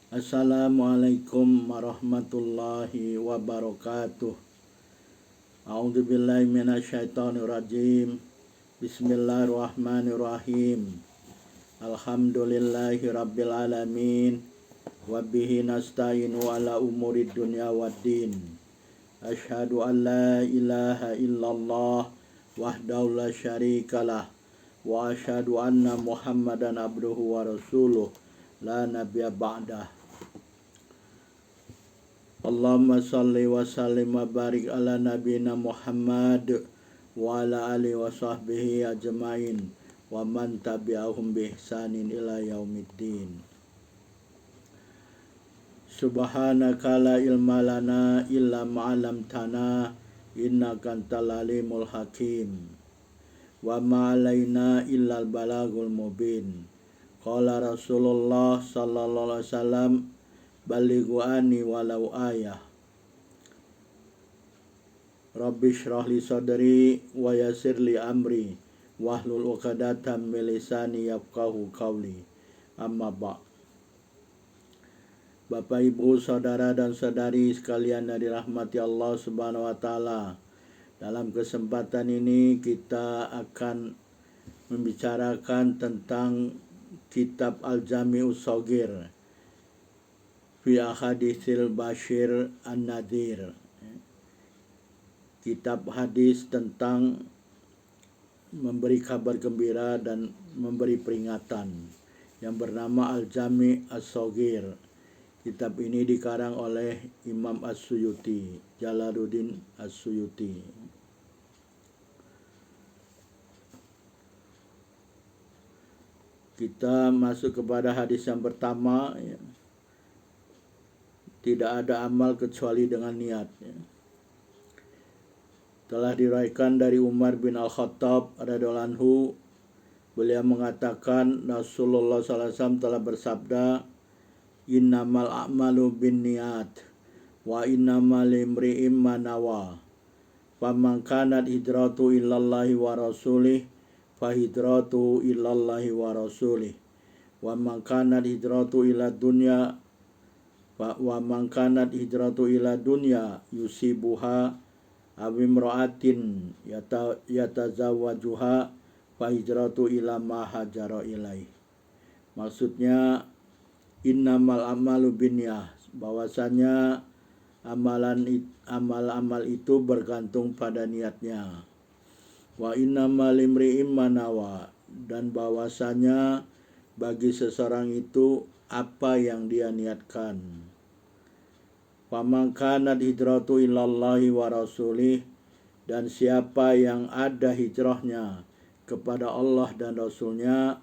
Assalamualaikum warahmatullahi wabarakatuh. A'udzubillahi minasyaitonirrajim. Bismillahirrahmanirrahim. Alhamdulillahi rabbil alamin. Wabihi nasta'inu ala umurid dunya waddin. Asyhadu an la ilaha illallah wahdahu la syarikalah. Wa asyhadu anna Muhammadan abduhu wa rasuluh la nabiyya ba'dah. Allahumma salli wa sallim wa barik ala nabiyina Muhammad wa ala alihi wa sahbihi ajma'in wa man tabi'ahum bi ihsanin ila yaumiddin. Subhanaka la ilma lana illa ma 'allamtana innaka antal alimul hakim. Wa ma 'alaina illal balagul mubin. Qala Rasulullah sallallahu alaihi wasallam, balighu anni walau ayah. Rabbi shrah li sadri wa yassir li amri wahlul 'uqdatam min lisani yafqahu qawli. Amma ba'. Bapak Ibu, saudara dan saudari sekalian yang dirahmati Allah Subhanahu wa taala. Dalam kesempatan ini kita akan membicarakan tentang kitab Al-Jami'us Shaghir fi Ahaditsil Bashir An-Nadhir. Kitab hadis tentang memberi kabar gembira dan memberi peringatan yang bernama Al-Jami' As-Shaghir. Kitab ini dikarang oleh Imam As-Suyuti, Jalaluddin As-Suyuti. Kita masuk kepada hadis yang pertama, ya. Tidak ada amal kecuali dengan niat, ya. Telah diriwayatkan dari Umar bin Al-Khattab radhiyallahu anhu, beliau mengatakan Rasulullah SAW telah bersabda, innamal a'malu binniyat wa innamal limri'im ma nawa. Faman kanat hijratu ilallahi wa rasulih fa hijratu ilallahi wa rasulih. Wa man kanat hijratu ila dunya wa man kanat hijratu ila dunya yusibuha aw imra'atin yatazawwajuha fa hijratu ila ma hajara ilaih. Maksudnya innamal amalu binniyah, bahwasanya amal itu bergantung pada niatnya. Wa innamal limri'im manawa, dan bahwasanya bagi seseorang itu apa yang dia niatkan. Faman kanat hijratu ilallahi wa rasulih, dan siapa yang ada hijrahnya kepada Allah dan Rasulnya,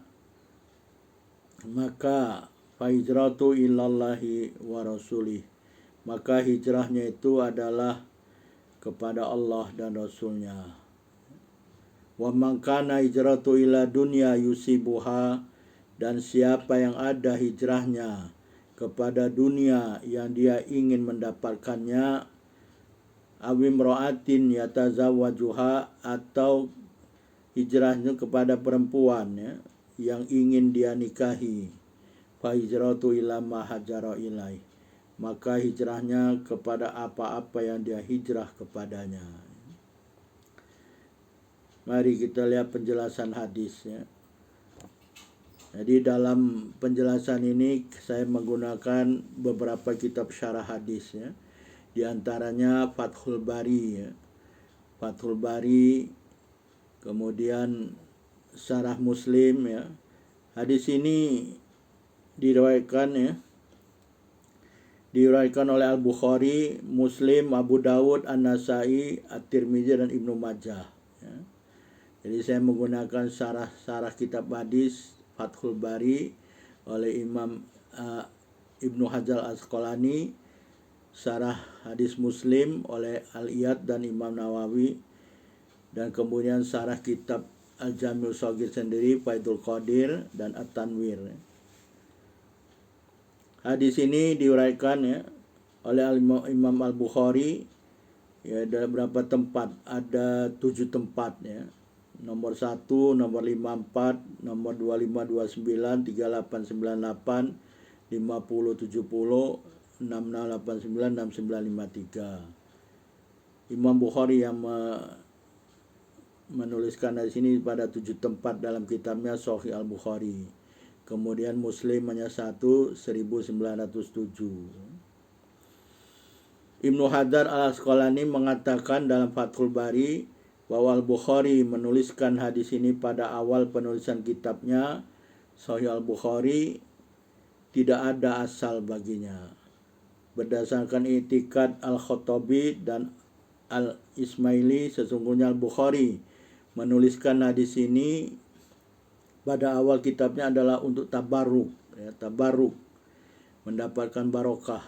maka fa hijratu ilallahi wa rasulih, maka hijrahnya itu adalah kepada Allah dan Rasulnya. Wa man kana hijratu ila dunya yusibuha, dan siapa yang ada hijrahnya kepada dunia yang dia ingin mendapatkannya, awim ro'atin yatazawwajuha, atau hijrahnya kepada perempuan, ya, yang ingin dia nikahi, fa hijratu ila ma hajara ilaih, maka hijrahnya kepada apa-apa yang dia hijrah kepadanya. Mari kita lihat penjelasan hadisnya. Jadi dalam penjelasan ini saya menggunakan beberapa kitab syarah hadis, ya. Di antaranya Fathul Bari, ya. Fathul Bari, kemudian Syarah Muslim, ya. Hadis ini diriwayatkan oleh Al-Bukhari, Muslim, Abu Dawud, An-Nasai, At-Tirmidzi, dan Ibnu Majah, ya. Jadi saya menggunakan syarah kitab hadis Fathul Bari oleh Imam Ibnu Hajar Al-Asqalani, syarah hadis Muslim oleh Al-Iyad dan Imam Nawawi, dan kemudian syarah kitab Al-Jami'us Shaghir sendiri Faidul Qadir dan At-Tanwir. Hadis ini diuraikan, ya, oleh Imam Al-Bukhari, ya, ada berapa tempat? Ada 7 tempat, ya. Nomor 1, nomor 54, nomor 2529, 3898, 6953. Imam Bukhari yang menuliskan dari sini pada 7 tempat dalam kitabnya Sahih Al-Bukhari. Kemudian Muslim hanya 1907. Ibnu Hajar Al-Asqalani mengatakan dalam Fathul Bari bahwa Al-Bukhari menuliskan hadis ini pada awal penulisan kitabnya Sahih Al-Bukhari, tidak ada asal baginya. Berdasarkan i'tiqad Al-Khattabi dan Al-Ismaili, sesungguhnya Al-Bukhari menuliskan hadis ini pada awal kitabnya adalah untuk tabarruk, tabarruk, mendapatkan barokah.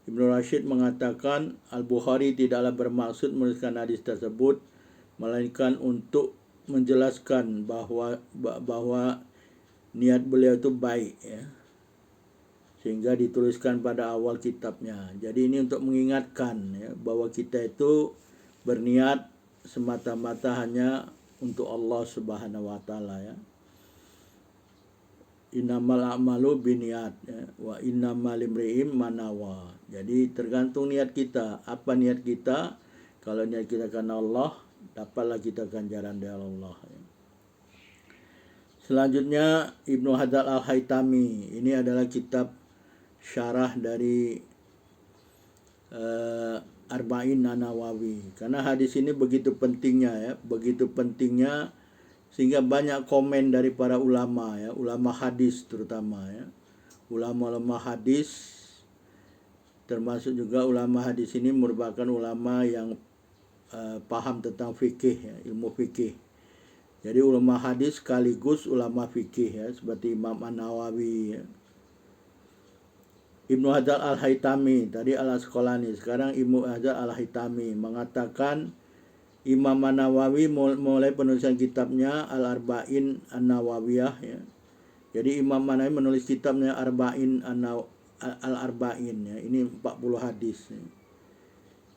Ibnu Rashid mengatakan Al-Bukhari tidaklah bermaksud menuliskan hadis tersebut, melainkan untuk menjelaskan bahwa niat beliau itu baik, sehingga dituliskan pada awal kitabnya. Jadi ini untuk mengingatkan bahwa kita itu berniat semata-mata hanya untuk Allah Subhanahu wa taala, Innamal a'malu biniat, wa innamal limri'im manawa. Jadi tergantung niat kita. Apa niat kita? Kalau niat kita karena Allah, dapatlah kita ganjaran dari Allah. Selanjutnya Ibnu Hajar Al-Haytami. Ini adalah kitab syarah dari Arba'in An-Nawawi. Karena hadis ini begitu pentingnya, begitu pentingnya sehingga banyak komen dari para ulama, ulama hadis terutama, ulama-ulama hadis, termasuk juga ulama hadis ini merupakan ulama yang paham tentang fikih, ilmu fikih. Jadi ulama hadis sekaligus ulama fikih, seperti Imam An-Nawawi, Ibnu Hajar Al-Haytami, tadi Al-Asqalani, sekarang Ibnu Hajar Al-Haytami mengatakan Imam An-Nawawi mulai penulisan kitabnya Al-Arba'in An-Nawawiyah, Jadi Imam An-Nawawi menulis kitabnya Arba'in Al-Arba'in, ini 40 hadis.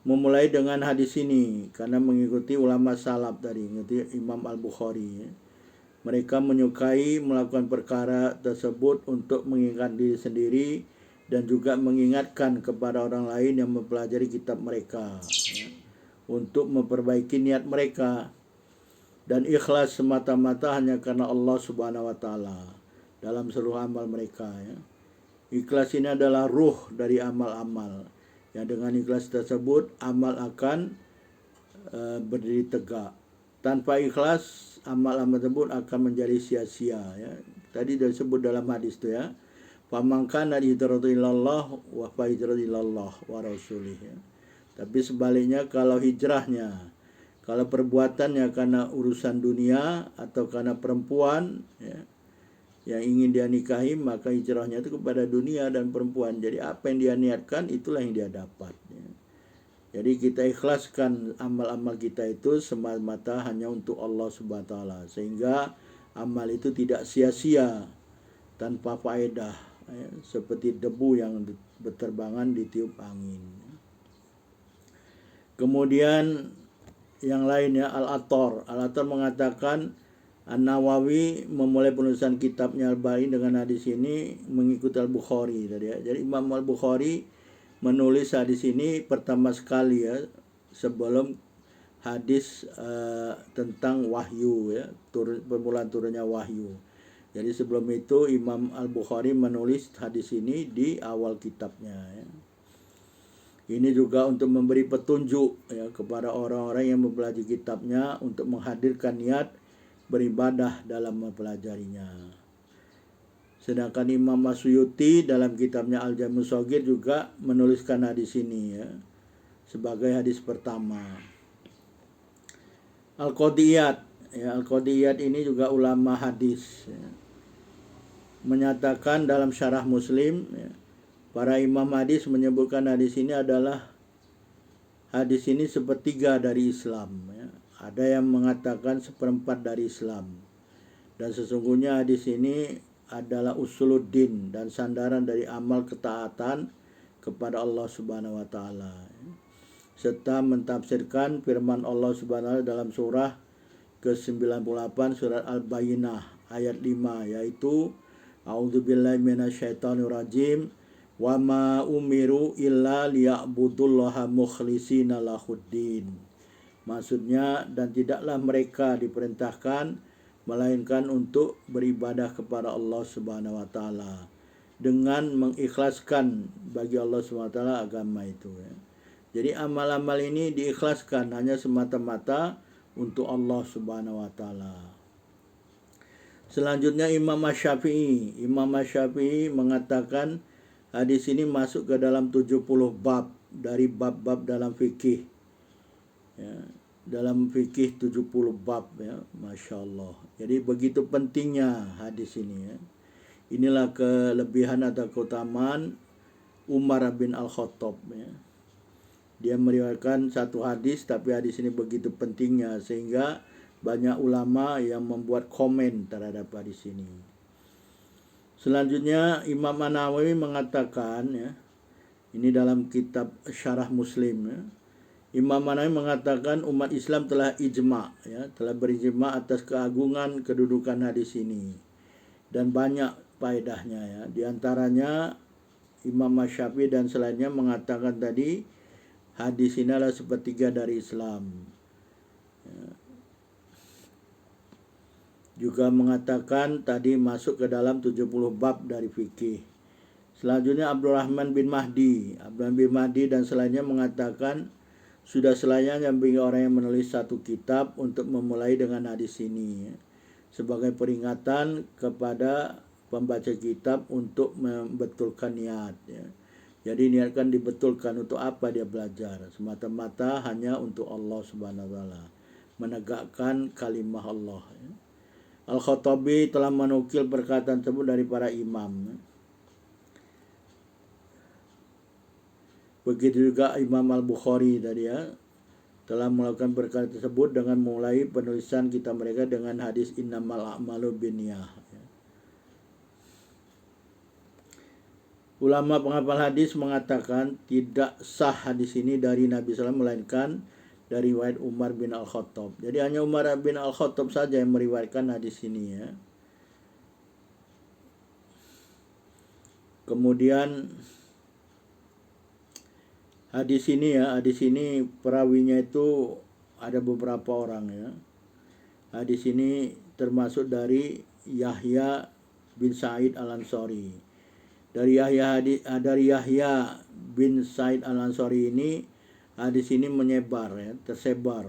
Memulai dengan hadis ini karena mengikuti ulama salaf tadi, Imam Al-Bukhari. Mereka menyukai melakukan perkara tersebut untuk mengingat diri sendiri dan juga mengingatkan kepada orang lain yang mempelajari kitab mereka, untuk memperbaiki niat mereka dan ikhlas semata-mata hanya karena Allah Subhanahu wa taala dalam seluruh amal mereka, Ikhlas ini adalah ruh dari amal-amal. Yang dengan ikhlas tersebut amal akan berdiri tegak. Tanpa ikhlas amal-amal tersebut akan menjadi sia-sia, Tadi sudah disebut dalam hadis itu, Faman kana hijratuhu ilallah wa fa hijratuhu ilallah wa rasulih. Tapi sebaliknya kalau hijrahnya, kalau perbuatannya karena urusan dunia atau karena perempuan, yang ingin dia nikahi, maka hijrahnya itu kepada dunia dan perempuan. Jadi apa yang dia niatkan itulah yang dia dapat. Jadi kita ikhlaskan amal-amal kita itu semata-mata hanya untuk Allah Subhanahu wa taala, sehingga amal itu tidak sia-sia tanpa faedah, seperti debu yang berterbangan ditiup angin. Kemudian yang lainnya Al-Attar mengatakan An-Nawawi memulai penulisan kitabnya Al-Ba'in dengan hadis ini mengikuti Al-Bukhari tadi, Jadi Imam Al-Bukhari menulis hadis ini pertama sekali, sebelum hadis tentang wahyu, permulaan turunnya wahyu. Jadi sebelum itu Imam Al-Bukhari menulis hadis ini di awal kitabnya, Ini juga untuk memberi petunjuk kepada orang-orang yang mempelajari kitabnya untuk menghadirkan niat beribadah dalam mempelajarinya. Sedangkan Imam Masyuti dalam kitabnya Al-Jami' Shaghir juga menuliskan hadis ini, sebagai hadis pertama. Al-Qadiyat, Al-Qadiyat ini juga ulama hadis, menyatakan dalam syarah Muslim, para imam hadis menyebutkan hadis ini adalah hadis ini sepertiga dari Islam, Ada yang mengatakan seperempat dari Islam. Dan sesungguhnya hadis ini adalah usuluddin dan sandaran dari amal ketaatan kepada Allah Subhanahu wa taala. Serta mentafsirkan firman Allah Subhanahu wa taala dalam surah ke-98 surat Al-Bayyinah ayat 5, yaitu A'udzubillahi minasyaitonirrajim. Wa ma umiru illa liya'budullaha mukhlishina lahuddin. Maksudnya, dan tidaklah mereka diperintahkan melainkan untuk beribadah kepada Allah Subhanahu wa taala dengan mengikhlaskan bagi Allah Subhanahu wa taala agama itu ya. Jadi amal-amal ini diikhlaskan hanya semata-mata untuk Allah Subhanahu wa taala. Selanjutnya Imam Asy-Syafi'i mengatakan hadis ini masuk ke dalam 70 bab dari bab-bab dalam fikih. Ya, dalam fikih 70 bab ya, Masya Allah. Jadi begitu pentingnya hadis ini ya. Inilah kelebihan atau keutamaan Umar bin Al-Khattab ya. Dia meriwayatkan satu hadis, tapi hadis ini begitu pentingnya sehingga banyak ulama yang membuat komen terhadap hadis ini. Selanjutnya Imam An-Nawawi mengatakan ya, ini dalam kitab Syarah Muslim ya. Imam An-Nawawi mengatakan umat Islam telah ijma ya, telah berijma atas keagungan kedudukan hadis ini dan banyak faedahnya ya. Di antaranya Imam Asy-Syafi'i dan selainnya mengatakan tadi hadis ini adalah sepertiga dari Islam. Ya. Juga mengatakan tadi masuk ke dalam 70 bab dari fikih. Selanjutnya Abdurrahman bin Mahdi dan selainnya mengatakan sudah selayaknya bagi orang yang menulis satu kitab untuk memulai dengan hadis ini ya, sebagai peringatan kepada pembaca kitab untuk membetulkan niat ya. Jadi niatkan dibetulkan untuk apa dia belajar, semata-mata hanya untuk Allah Subhanahu wa taala, menegakkan kalimah Allah ya. Al-Khattabi telah menukil perkataan tersebut dari para imam ya. Begitu juga Imam Al-Bukhari tadi ya, telah melakukan perkara tersebut dengan mulai penulisan kitab mereka dengan hadis innamal a'malu binniyah ya. Ulama penghafal hadis mengatakan tidak sah hadis ini dari Nabi SAW melainkan dari riwayat Umar bin Al-Khattab. Jadi hanya Umar bin Al-Khattab saja yang meriwayatkan hadis ini ya. Kemudian hadis ini perawinya itu ada beberapa orang ya. Hadis ini termasuk dari Yahya bin Sa'id Al-Ansari. Dari Yahya bin Sa'id Al-Ansari ini hadis ini menyebar ya, tersebar.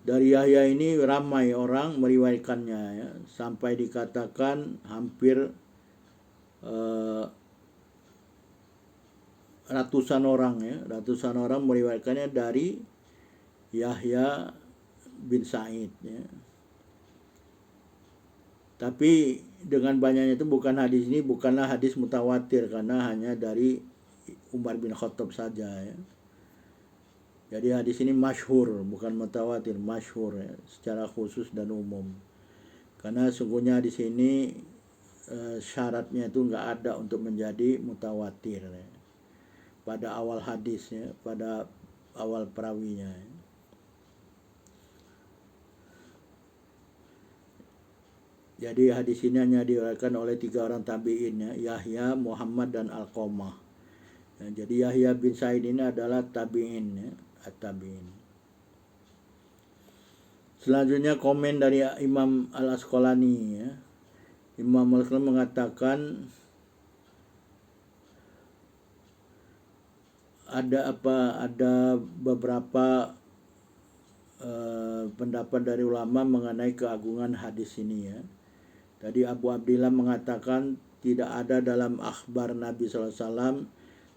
Dari Yahya ini ramai orang meriwayatkannya ya, sampai dikatakan hampir ratusan orang meriwayatkannya dari Yahya bin Sa'id ya. Tapi dengan banyaknya itu bukanlah hadis mutawatir karena hanya dari Umar bin Khattab saja ya. Jadi hadis ini masyhur, bukan mutawatir, masyhur ya, secara khusus dan umum. Karena sungguhnya di sini syaratnya itu enggak ada untuk menjadi mutawatir ya. Pada awal hadisnya, pada awal perawinya. Jadi hadis ini hanya diriwayatkan oleh 3 orang tabi'in ya, Yahya, Muhammad dan Alqamah. Ya, jadi Yahya bin Sa'id ini adalah tabi'in ya, at-tabi'in. Selanjutnya komen dari Imam Al-Asqalani ya. Imam Al-Asqalani mengatakan ada beberapa pendapat dari ulama mengenai keagungan hadis ini ya. Tadi Abu Abdillah mengatakan tidak ada dalam akhbar Nabi SAW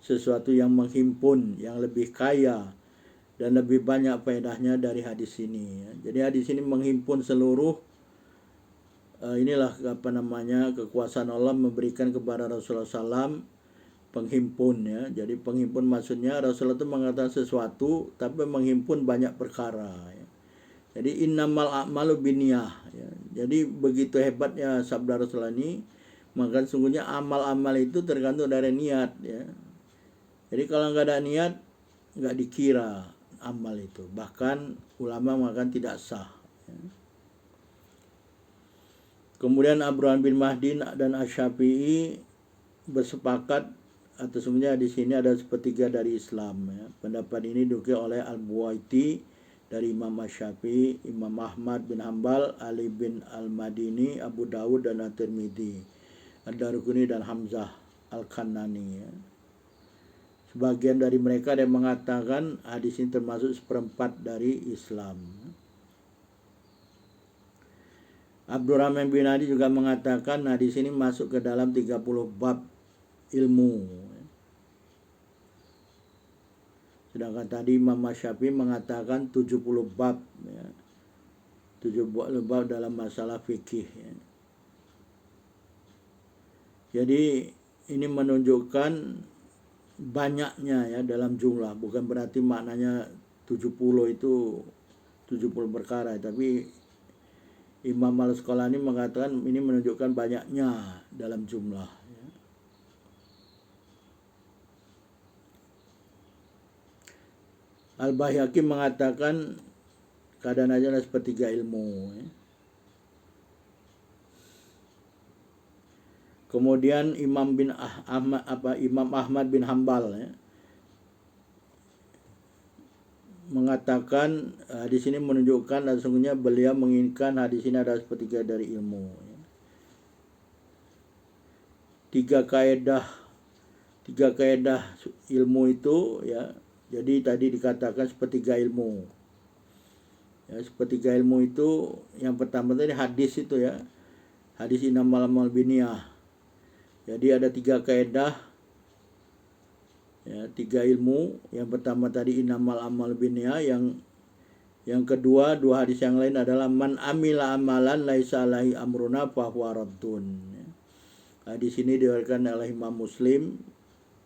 sesuatu yang menghimpun, yang lebih kaya dan lebih banyak faedahnya dari hadis ini ya. Jadi hadis ini menghimpun seluruh kekuasaan Allah memberikan kepada Rasulullah SAW penghimpun ya. Jadi penghimpun maksudnya Rasulullah itu mengatakan sesuatu tapi menghimpun banyak perkara ya. Jadi innamal a'malu binniyah ya. Jadi begitu hebatnya sabda Rasulullah ini, maka sungguhnya amal-amal itu tergantung dari niat ya. Jadi kalau nggak ada niat nggak dikira amal itu. Bahkan ulama mengatakan tidak sah ya. Kemudian Abraham bin Mahdi dan Asy-Syafi'i bersepakat atau sebenarnya di sini ada sepertiga dari Islam. Ya. Pendapat ini dikutip oleh Al-Buwaiti dari Imam Asy-Syafi'i, Imam Ahmad bin Hambal, Ali bin Al-Madini, Abu Dawud dan At-Tirmidzi, Ad-Darqutni dan Hamzah Al-Kanani. Ya. Sebagian dari mereka yang mengatakan hadis ini termasuk seperempat dari Islam. Abdurrahman bin Adi juga mengatakan hadis ini masuk ke dalam 30 bab ilmu. Sedangkan tadi Imam Syafi'i mengatakan 70 bab, ya. 70 bab dalam masalah fikih. Ya. Jadi ini menunjukkan banyaknya ya dalam jumlah, bukan berarti maknanya 70 itu 70 perkara, tapi Imam Al-Asqalani mengatakan ini menunjukkan banyaknya dalam jumlah. Ya. Al-Baihaqi mengatakan keadaan aja sepertiga ilmu. Ya. Kemudian Imam Ahmad bin Hambal ya, mengatakan hadis ini menunjukkan sesungguhnya beliau menginginkan hadis ini adalah sepertiga dari ilmu. Ya. Tiga kaidah ilmu itu ya. Jadi tadi dikatakan sepertiga ilmu. Ya, sepertiga ilmu itu yang pertama tadi hadis itu ya. Hadis innamal a'malu binniyah. Jadi ada tiga kaidah ya, tiga ilmu. Yang pertama tadi innamal a'malu binniyah, yang kedua dua hadis yang lain adalah man amila amalan laisa alaihi amruna fahuwa raddun. Ya. Hadis ini diriwayatkan oleh Imam Muslim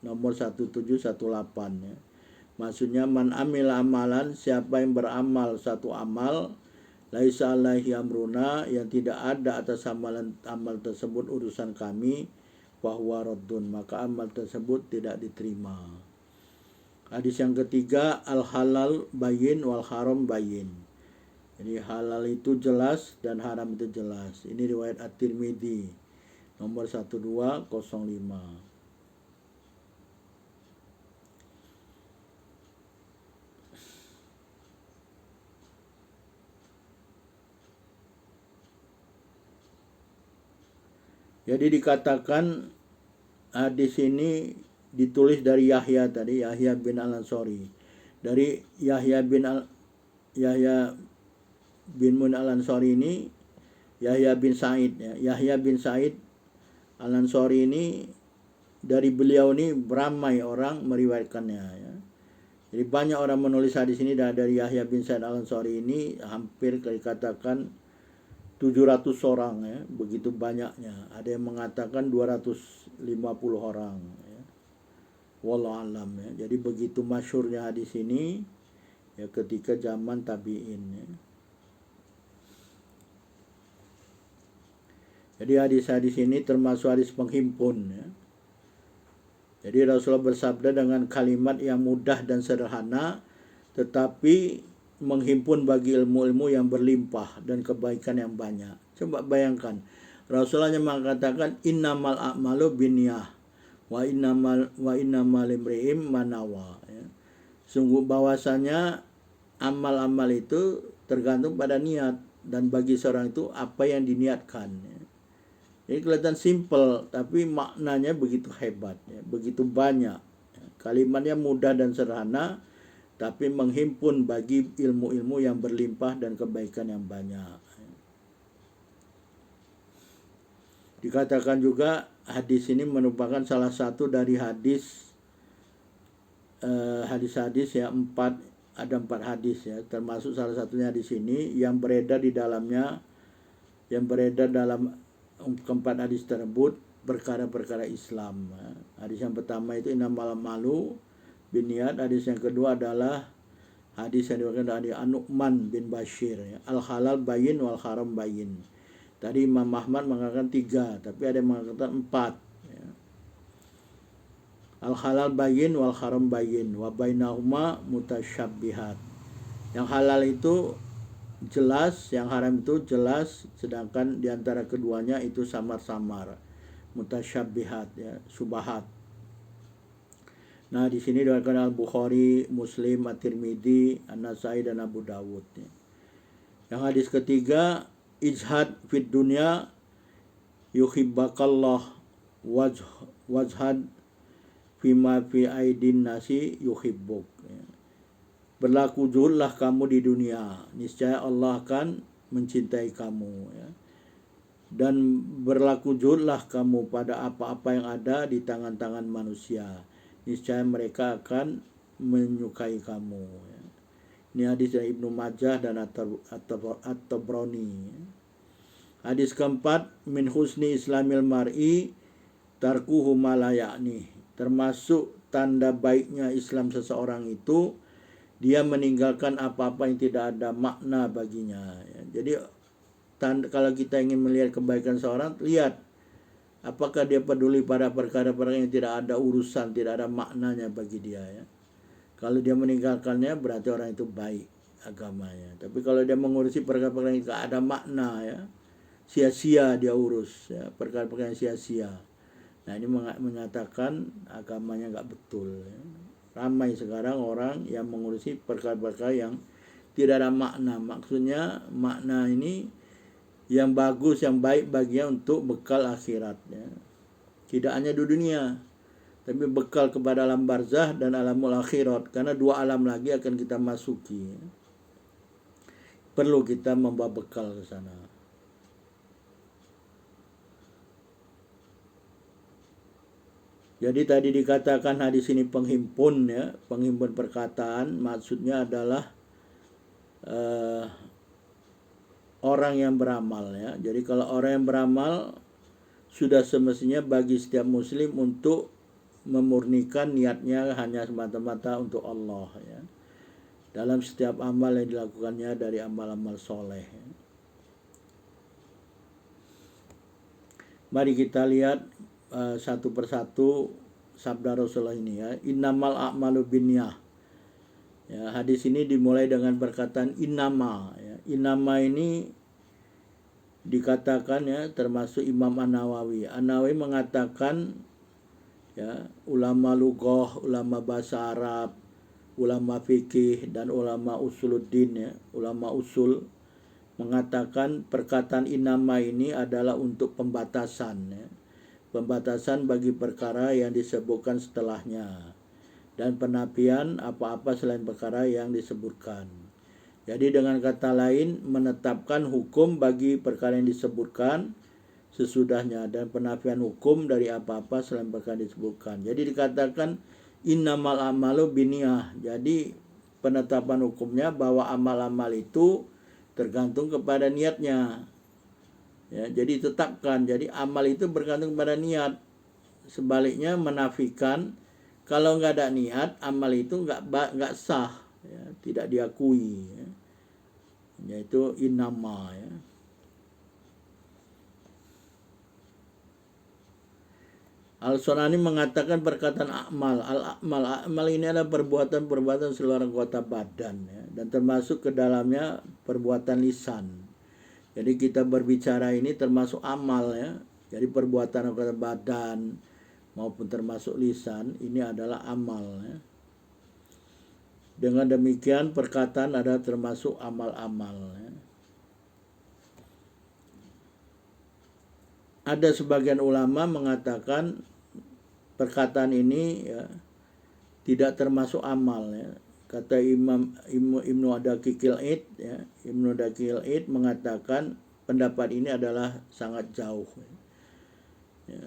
nomor 1718 ya. Maksudnya man amila amalan, siapa yang beramal satu amal laisa alaihi amruna, yang tidak ada atas amal tersebut urusan kami, fahuwa raddun, maka amal tersebut tidak diterima. Hadis yang ketiga al halal bayyin wal haram bayyin. Jadi halal itu jelas dan haram itu jelas. Ini riwayat At-Tirmidzi nomor 1205. Jadi dikatakan hadis ini ditulis dari Yahya tadi, Yahya bin Al-Ansari. Dari Yahya bin Mun Al-Ansari ini, Yahya bin Sa'id ya. Yahya bin Sa'id Al-Ansari ini dari beliau ini beramai orang meriwayatkannya ya. Jadi banyak orang menulis hadis ini dari Yahya bin Sa'id Al-Ansari ini, hampir dikatakan 700 orang ya, begitu banyaknya. Ada yang mengatakan 250 orang ya. Wallahu alam ya. Jadi begitu masyhurnya hadis ini ya ketika zaman tabi'in ya. Jadi hadis-hadis ini termasuk hadis penghimpun ya. Jadi Rasulullah bersabda dengan kalimat yang mudah dan sederhana, tetapi menghimpun bagi ilmu-ilmu yang berlimpah dan kebaikan yang banyak. Coba bayangkan, Rasulullah mengatakan innamal a'malu binniyah wa innamal imri'im manawa. Ya. Sungguh bahwasanya amal-amal itu tergantung pada niat, dan bagi seorang itu apa yang diniatkan. Ya. Jadi kelihatan simple, tapi maknanya begitu hebat, ya, begitu banyak. Ya. Kalimatnya mudah dan sederhana, tapi menghimpun bagi ilmu-ilmu yang berlimpah dan kebaikan yang banyak. Dikatakan juga hadis ini merupakan salah satu dari hadis ya, ada empat hadis ya, termasuk salah satunya di sini yang beredar dalam keempat hadis tersebut perkara-perkara Islam. Hadis yang pertama itu innamal a'malu binniyat. Hadis yang kedua adalah hadis yang diriwayatkan dari An-Nu'man bin Bashir ya. Al halal bayyin wal haram bayyin. Tadi Imam Ahmad mengatakan 3, tapi ada yang mengatakan 4 ya. Al halal bayyin wal haram bayyin wa bainahuma mutasyabbihat. Yang halal itu jelas, yang haram itu jelas, sedangkan di antara keduanya itu samar-samar, mutasyabbihat ya, subahat. Nah, di sini diriwayatkan Al-Bukhari, Muslim, At-Tirmidzi, An-Nasai dan Abu Dawud ya. Yang hadis ketiga, ijhad fid dunya yuhibbakallah wajhad fima fi aidin nasi yuhibbuk ya. Berlaku zuhudlah kamu di dunia, niscaya Allah akan mencintai kamu ya. Dan berlaku zuhudlah kamu pada apa-apa yang ada di tangan-tangan manusia, niscaya mereka akan menyukai kamu ya. Ini hadis dari Ibnu Majah dan At-Tabrani ya. Hadis keempat, min husni islamil mar'i tarkuhu ma la ya'ni. Termasuk tanda baiknya Islam seseorang itu dia meninggalkan apa-apa yang tidak ada makna baginya ya. Jadi kalau kita ingin melihat kebaikan seorang, lihat apakah dia peduli pada perkara-perkara yang tidak ada urusan, tidak ada maknanya bagi dia ya. Kalau dia meninggalkannya berarti orang itu baik agamanya. Tapi kalau dia mengurusi perkara-perkara yang tidak ada makna ya, sia-sia dia urus ya, perkara-perkara yang sia-sia. Nah, ini menyatakan agamanya nggak betul ya. Ramai sekarang orang yang mengurusi perkara-perkara yang tidak ada makna. Maksudnya makna ini yang bagus, yang baik baginya untuk bekal akhirat ya. Tidak hanya di dunia, tapi bekal kepada alam barzah dan alamul akhirat. Karena dua alam lagi akan kita masuki ya. Perlu kita membawa bekal ke sana. Jadi tadi dikatakan hadis ini penghimpun ya, penghimpun perkataan, maksudnya adalah orang yang beramal ya. Jadi kalau orang yang beramal sudah semestinya bagi setiap muslim untuk memurnikan niatnya hanya semata-mata untuk Allah ya. Dalam setiap amal yang dilakukannya dari amal-amal soleh ya. Mari kita lihat satu persatu sabda Rasulullah ini ya. Innamal a'malu binniyah. Ya, hadis ini dimulai dengan perkataan innama ya. Innama ini dikatakan ya, termasuk Imam An-Nawawi. An-Nawawi mengatakan ya, ulama lughah, ulama bahasa Arab, ulama fikih dan ulama usuluddin ya, ulama usul mengatakan perkataan innama ini adalah untuk pembatasan ya. Pembatasan bagi perkara yang disebutkan setelahnya dan penafian apa-apa selain perkara yang disebutkan. Jadi dengan kata lain menetapkan hukum bagi perkara yang disebutkan sesudahnya dan penafian hukum dari apa-apa selain perkara yang disebutkan. Jadi dikatakan innamal a'malu binniyah. Jadi penetapan hukumnya bahwa amal-amal itu tergantung kepada niatnya. Ya, jadi tetapkan. Jadi amal itu bergantung pada niat. Sebaliknya menafikan kalau nggak ada niat, amal itu nggak sah, ya, tidak diakui. Ya. Yaitu innama. Ya. Al-Sunani mengatakan perkataan amal ini adalah perbuatan-perbuatan seluruh anggota badan ya, dan termasuk ke dalamnya perbuatan lisan. Jadi kita berbicara ini termasuk amal ya. Jadi perbuatan anggota badan maupun termasuk lisan ini adalah amal ya. Dengan demikian perkataan adalah termasuk amal-amal ya. Ada sebagian ulama mengatakan perkataan ini ya, tidak termasuk amal ya. Kata Ibnu Daqiqil Id ya, Ibnu Daqiqil Id mengatakan pendapat ini adalah sangat jauh ya.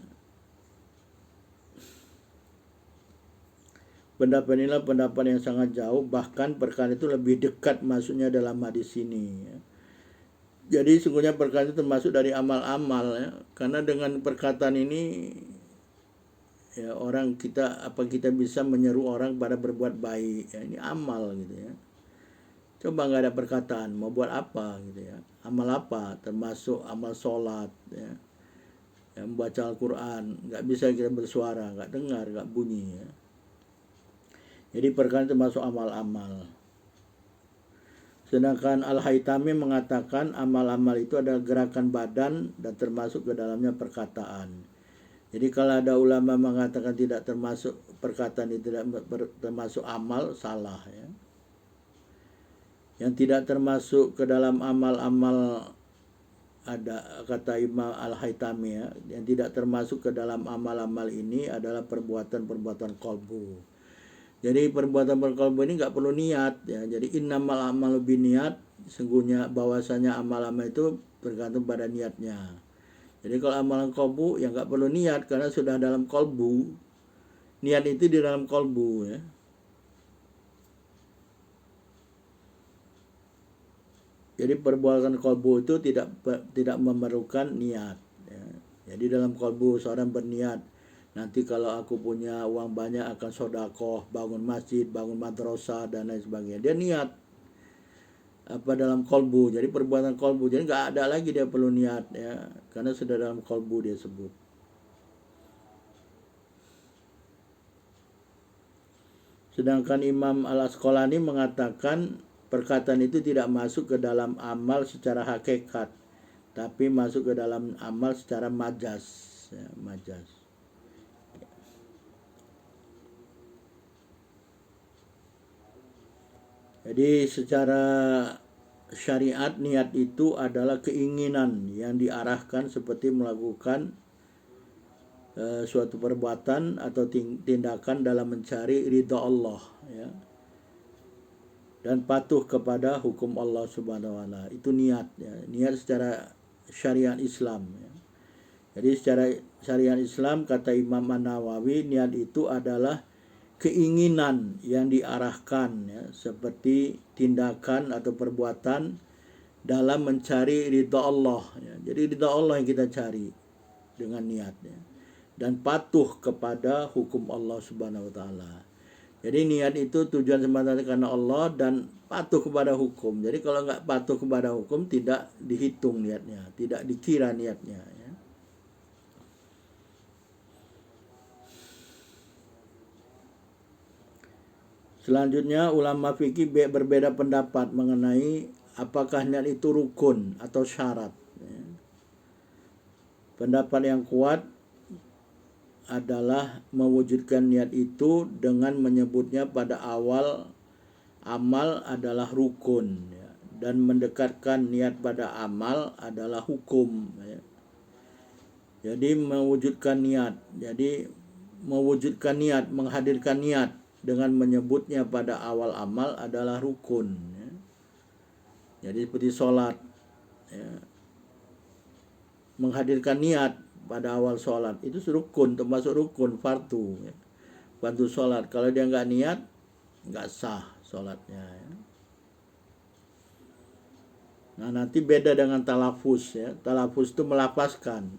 Pendapat inilah pendapat yang sangat jauh, bahkan perkara itu lebih dekat masuknya dalam hadis ini ya. Jadi sungguhnya perkara itu termasuk dari amal-amal ya, karena dengan perkataan ini ya kita bisa menyeru orang pada berbuat baik ya, ini amal gitu ya. Coba nggak ada perkataan mau buat apa gitu ya, amal apa, termasuk amal sholat ya, yang membaca Al-Quran nggak bisa kita bersuara, nggak dengar, nggak bunyi ya. Jadi perkara itu termasuk amal-amal. Sedangkan Al-Haytami mengatakan amal-amal itu adalah gerakan badan dan termasuk ke dalamnya perkataan. Jadi kalau ada ulama mengatakan tidak termasuk perkataan itu tidak termasuk amal, salah ya. Yang tidak termasuk ke dalam amal-amal, ada kata Imam Al-Haytami ya, yang tidak termasuk ke dalam amal-amal ini adalah perbuatan-perbuatan qalbu. Jadi perbuatan qalbu ini nggak perlu niat ya. Jadi innamal amalu biniat, sesungguhnya bahwasanya amal-amal itu tergantung pada niatnya. Jadi kalau amalan qalbu ya nggak perlu niat karena sudah dalam qalbu. Niat itu di dalam qalbu ya. Jadi perbuatan qalbu itu tidak memerlukan niat ya. Jadi dalam qalbu seorang berniat, nanti kalau aku punya uang banyak akan sodakoh, bangun masjid, bangun madrasah dan lain sebagainya. Dia niat dalam qalbu. Jadi perbuatan qalbu. Jadi nggak ada lagi dia perlu niat ya, karena sudah dalam qalbu dia sebut. Sedangkan Imam Al-Asqalani mengatakan perkataan itu tidak masuk ke dalam amal secara hakikat, tapi masuk ke dalam amal secara majas ya, majas. Jadi secara syariat niat itu adalah keinginan yang diarahkan seperti melakukan suatu perbuatan atau tindakan dalam mencari ridha Allah ya, dan patuh kepada hukum Allah Subhanahu wa taala. Itu niat ya. Niat secara syariat Islam ya. Jadi secara syariat Islam kata Imam An-Nawawi, niat itu adalah keinginan yang diarahkan ya, seperti tindakan atau perbuatan dalam mencari ridha Allah ya. Jadi ridha Allah yang kita cari dengan niat ya. Dan patuh kepada hukum Allah Subhanahu wa taala. Jadi niat itu tujuan semata karena Allah dan patuh kepada hukum. Jadi kalau nggak patuh kepada hukum tidak dihitung niatnya, tidak dikira niatnya ya. Selanjutnya ulama fikih berbeda pendapat mengenai apakah niat itu rukun atau syarat ya. Pendapat yang kuat adalah mewujudkan niat itu dengan menyebutnya pada awal amal adalah rukun ya, dan mendekatkan niat pada amal adalah hukum ya. Jadi mewujudkan niat, jadi mewujudkan niat, menghadirkan niat dengan menyebutnya pada awal amal adalah rukun ya. Jadi seperti sholat ya, menghadirkan niat pada awal sholat itu rukun, termasuk rukun fardu ya. Fardu sholat kalau dia nggak niat nggak sah sholatnya ya. Nah nanti beda dengan talafuz ya. Talafuz itu melafazkan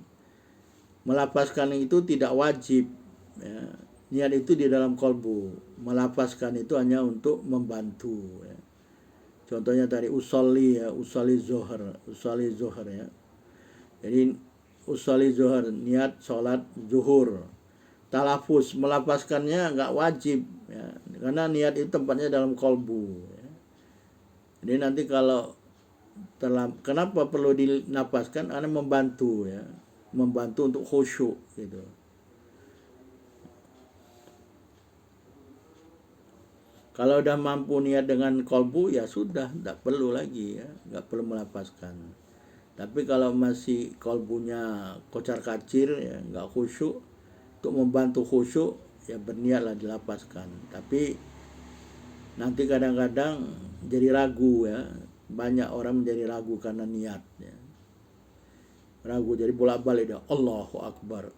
itu tidak wajib ya. Niat itu di dalam kolbu. Melafazkan itu hanya untuk membantu ya. Contohnya tadi usolli ya, usolli zuhur ya. Jadi usolli zuhur, niat sholat zuhur. Talafuz melafazkannya nggak wajib ya, karena niat itu tempatnya dalam kolbu ya. Jadi nanti kalau kenapa perlu dinafaskan? Karena membantu ya, membantu untuk khusyuk gitu. Kalau udah mampu niat dengan kolbu ya sudah, tidak perlu lagi ya, nggak perlu melafazkan. Tapi kalau masih kolbunya kocar kacir ya, nggak khusyuk, untuk membantu khusyuk ya berniatlah dilapaskan. Tapi nanti kadang-kadang jadi ragu ya, banyak orang menjadi ragu karena niat ya. Ragu jadi bolak-balik dia Allahu Akbar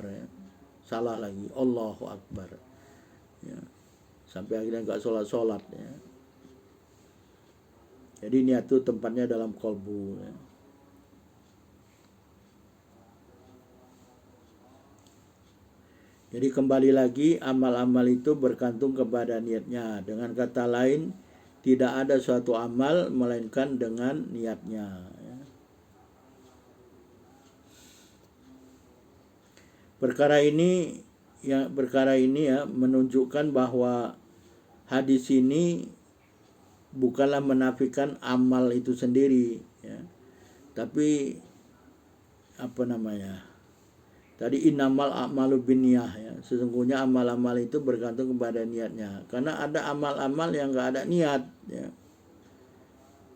ya. Salah lagi Allahu Akbar ya. Sampai akhirnya nggak sholat ya. Jadi niat itu tempatnya dalam kolbu ya. Jadi kembali lagi amal-amal itu bergantung kepada niatnya. Dengan kata lain tidak ada suatu amal melainkan dengan niatnya ya. Perkara ini ya menunjukkan bahwa hadis ini bukanlah menafikan amal itu sendiri, ya. Tapi apa namanya? Tadi innamal a'malu binniyah, ya. Sesungguhnya amal-amal itu bergantung kepada niatnya. Karena ada amal-amal yang enggak ada niat, ya.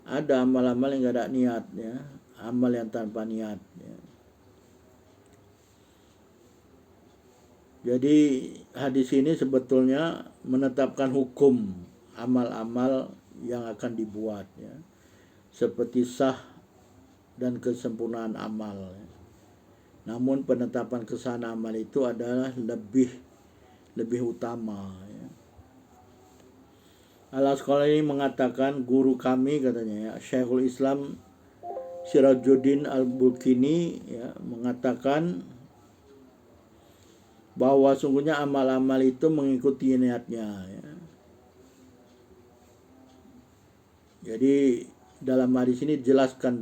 Ada amal-amal yang enggak ada niat, ya. Amal yang tanpa niat, ya. Jadi hadis ini sebetulnya menetapkan hukum amal-amal yang akan dibuat, ya. Seperti sah dan kesempurnaan amal, ya. Namun penetapan kesahan amal itu adalah lebih utama, ya. Al-Asqalani mengatakan, guru kami katanya, ya, Syekhul Islam Sirajuddin Al-Bulkini, ya, mengatakan bahwa sungguhnya amal-amal itu mengikuti niatnya, ya. Jadi dalam hadis ini dijelaskan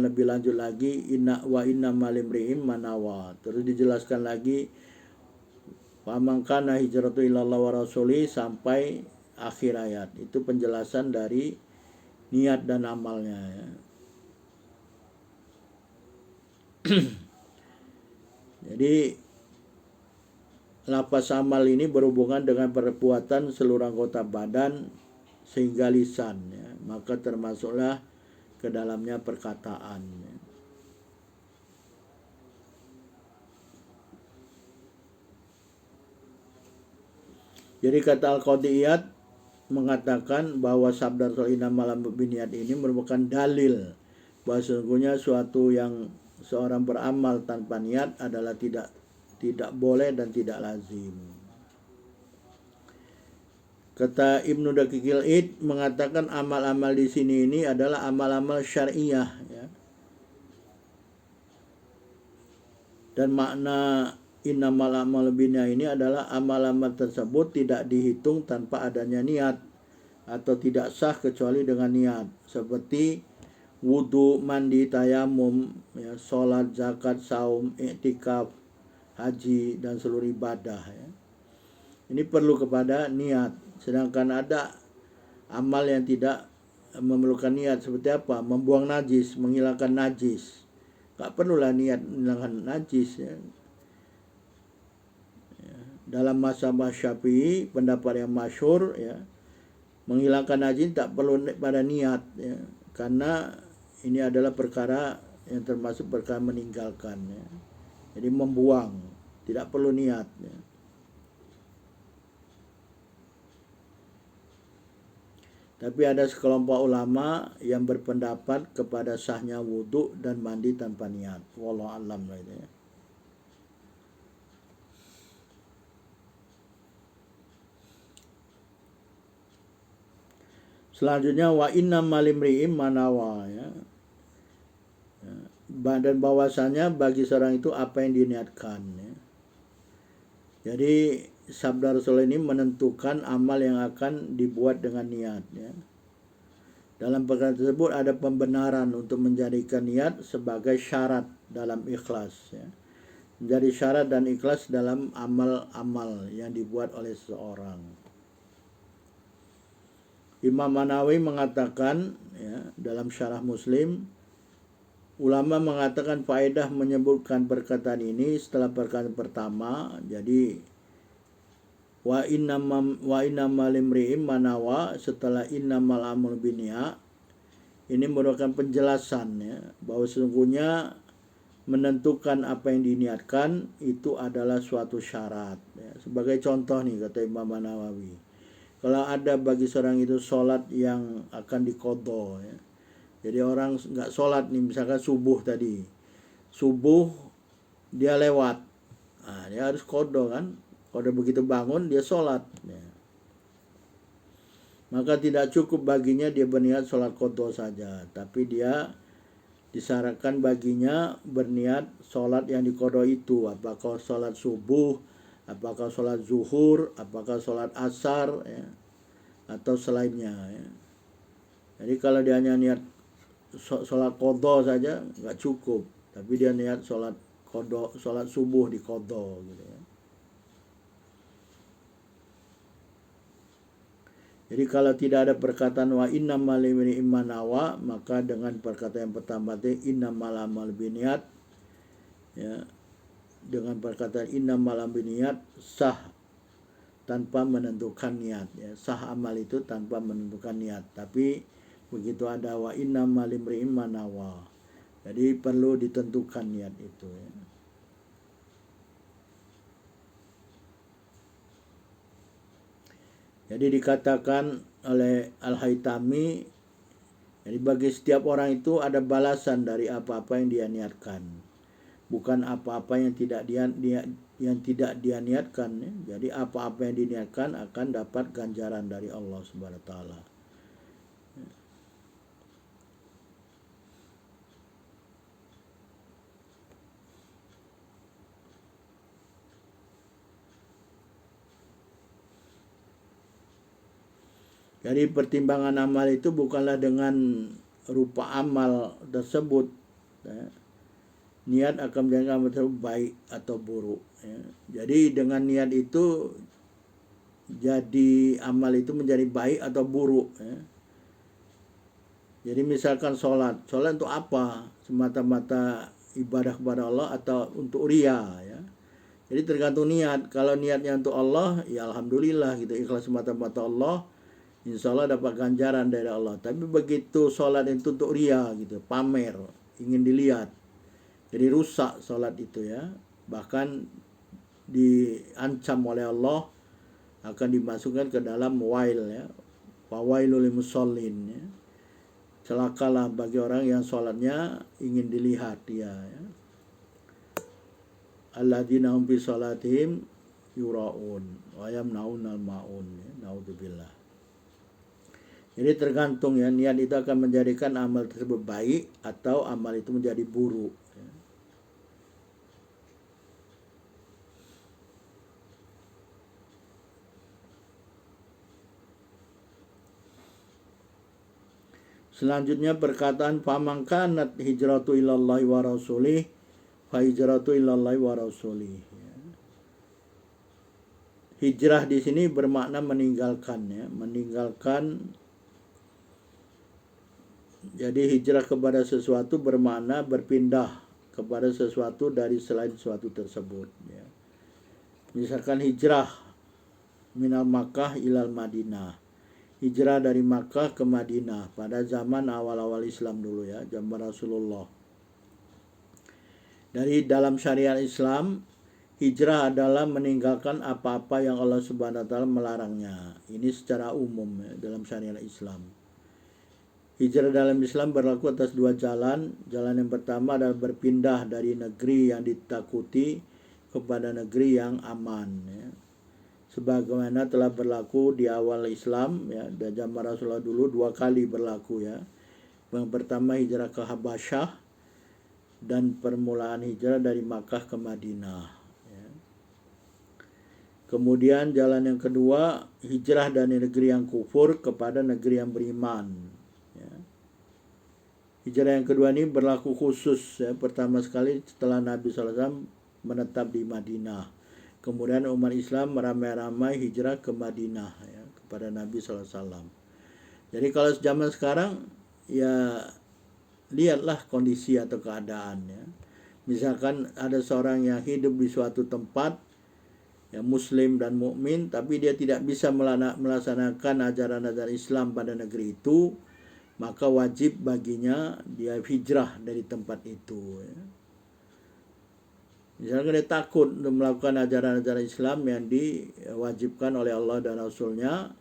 lebih lanjut lagi inna malimri'im manawa. Terus dijelaskan lagi wa man kana hijratu ilallah wa rasuli sampai akhir ayat. Itu penjelasan dari niat dan amalnya, ya. Jadi lafaz amal ini berhubungan dengan perbuatan seluruh anggota badan sehingga lisan, ya. Maka termasuklah ke dalamnya perkataan, ya. Jadi kata Al-Qadiyat mengatakan bahwa sabda Rasul innamal binniyat ini merupakan dalil bahwa sesungguhnya suatu yang seorang beramal tanpa niat adalah tidak boleh dan tidak lazim. Kata Ibnu Daqiqil Id mengatakan amal-amal di sini ini adalah amal-amal syariah, ya. Dan makna innamal a'malu binniyat ini adalah amal-amal tersebut tidak dihitung tanpa adanya niat atau tidak sah kecuali dengan niat, seperti wudu, mandi, tayamum, ya, sholat, zakat, saum, iktikaf, haji dan seluruh ibadah, ya. Ini perlu kepada niat. Sedangkan ada amal yang tidak memerlukan niat, seperti apa? Membuang najis, menghilangkan najis. Gak perlulah niat menghilangkan najis, ya. Dalam mazhab Syafi'i, pendapat yang masyhur, ya, menghilangkan najis tak perlu pada niat, ya. Karena ini adalah perkara yang termasuk perkara meninggalkan, ya. Jadi membuang tidak perlu niat, ya. Tapi ada sekelompok ulama yang berpendapat kepada sahnya wudhu dan mandi tanpa niat. Wallahu a'lam, ya. Selanjutnya wa inna malimri'im manawa, ya. Dan bahwasanya bagi seorang itu apa yang diniatkan, ya. Jadi sabda Rasul ini menentukan amal yang akan dibuat dengan niat, ya. Dalam perkara tersebut ada pembenaran untuk menjadikan niat sebagai syarat dalam ikhlas, ya. Menjadi syarat dan ikhlas dalam amal-amal yang dibuat oleh seseorang. Imam Manawi mengatakan, ya, dalam Syarah Muslim, ulama mengatakan faedah menyebutkan perkataan ini setelah perkataan pertama. Jadi wa innamal limri'im manawa setelah innamal a'malu binniyat, ini merupakan penjelasan, ya, bahwa sesungguhnya menentukan apa yang diniatkan itu adalah suatu syarat, ya. Sebagai contoh nih kata Imam Nawawi, kalau ada bagi seorang itu sholat yang akan diqadha, ya. Jadi orang nggak sholat nih, misalkan subuh tadi, subuh dia lewat, nah, dia harus qadha kan. Kalau begitu bangun dia sholat, ya. Maka tidak cukup baginya dia berniat sholat qadha saja, tapi dia disyaratkan baginya berniat sholat yang diqadha itu, apakah sholat subuh, apakah sholat zuhur, apakah sholat asar, ya, atau selainnya, ya. Jadi kalau dia hanya niat sholat qadha saja nggak cukup, tapi dia niat sholat subuh di qadha, gitu, ya. Jadi kalau tidak ada perkataan wa innamal limri'in ma nawa, maka dengan perkataan yang pertama itu innamal amal biniat, ya, dengan perkataan innamal amal biniat sah tanpa menentukan niat, ya. Sah amal itu tanpa menentukan niat. Tapi begitu ada wa innamal limri'in ma nawa, jadi perlu ditentukan niat itu, ya. Jadi dikatakan oleh Al-Haytami, jadi bagi setiap orang itu ada balasan dari apa-apa yang dia niatkan, bukan apa-apa yang tidak dia niatkan, ya. Jadi apa-apa yang diniatkan akan dapat ganjaran dari Allah Subhanahu wa taala. Jadi pertimbangan amal itu bukanlah dengan rupa amal tersebut, ya. Niat akan menjadikan amal tersebut baik atau buruk, ya. Jadi dengan niat itu jadi amal itu menjadi baik atau buruk, ya. Jadi misalkan sholat untuk apa? Semata-mata ibadah kepada Allah atau untuk ria, ya. Jadi tergantung niat. Kalau niatnya untuk Allah, ya alhamdulillah gitu, ikhlas semata-mata Allah, insya Allah dapat ganjaran dari Allah. Tapi begitu sholat itu untuk ria gitu, pamer, ingin dilihat, jadi rusak sholat itu, ya. Bahkan diancam oleh Allah akan dimasukkan ke dalam wail, ya. Fawailul lil musallin, ya. Celakalah bagi orang yang sholatnya ingin dilihat dia, ya. Alladzina hum fi sholatihim yura'un wa yamna'unal ma'un, ya. Naudzubillah. Jadi tergantung, ya, niat itu akan menjadikan amal tersebut baik atau amal itu menjadi buruk, ya. Selanjutnya perkataan faman kanat hijratu ilallahi wa rasulih fa hijratu ilallahi wa rasulih, ya. Hijrah di sini bermakna meninggalkan, ya, meninggalkan. Jadi hijrah kepada sesuatu bermakna berpindah kepada sesuatu dari selain sesuatu tersebut, ya. Misalkan hijrah minal Makkah ilal Madinah, hijrah dari Makkah ke Madinah pada zaman awal-awal Islam dulu, ya, zaman Rasulullah. Dari dalam syariat Islam, hijrah adalah meninggalkan apa-apa yang Allah Subhanahu wa taala melarangnya. Ini secara umum, ya, dalam syariat Islam. Hijrah dalam Islam berlaku atas dua jalan. Jalan yang pertama adalah berpindah dari negeri yang ditakuti kepada negeri yang aman, ya. Sebagaimana telah berlaku di awal Islam, ya, dan zaman Rasulullah dulu dua kali berlaku, ya. Yang pertama hijrah ke Habasyah dan permulaan hijrah dari Makkah ke Madinah, ya. Kemudian jalan yang kedua hijrah dari negeri yang kufur kepada negeri yang beriman, ya. Hijrah yang kedua ini berlaku khusus, ya, pertama sekali setelah Nabi SAW menetap di Madinah. Kemudian umat Islam ramai-ramai hijrah ke Madinah, ya, kepada Nabi SAW. Jadi kalau zaman sekarang, ya lihatlah kondisi atau keadaan, ya. Misalkan ada seorang yang hidup di suatu tempat, ya, muslim dan mukmin, tapi dia tidak bisa melaksanakan ajaran-ajaran Islam pada negeri itu, maka wajib baginya dia hijrah dari tempat itu, ya. Misalnya dia takut untuk melakukan ajaran-ajaran Islam yang diwajibkan oleh Allah dan Rasulnya,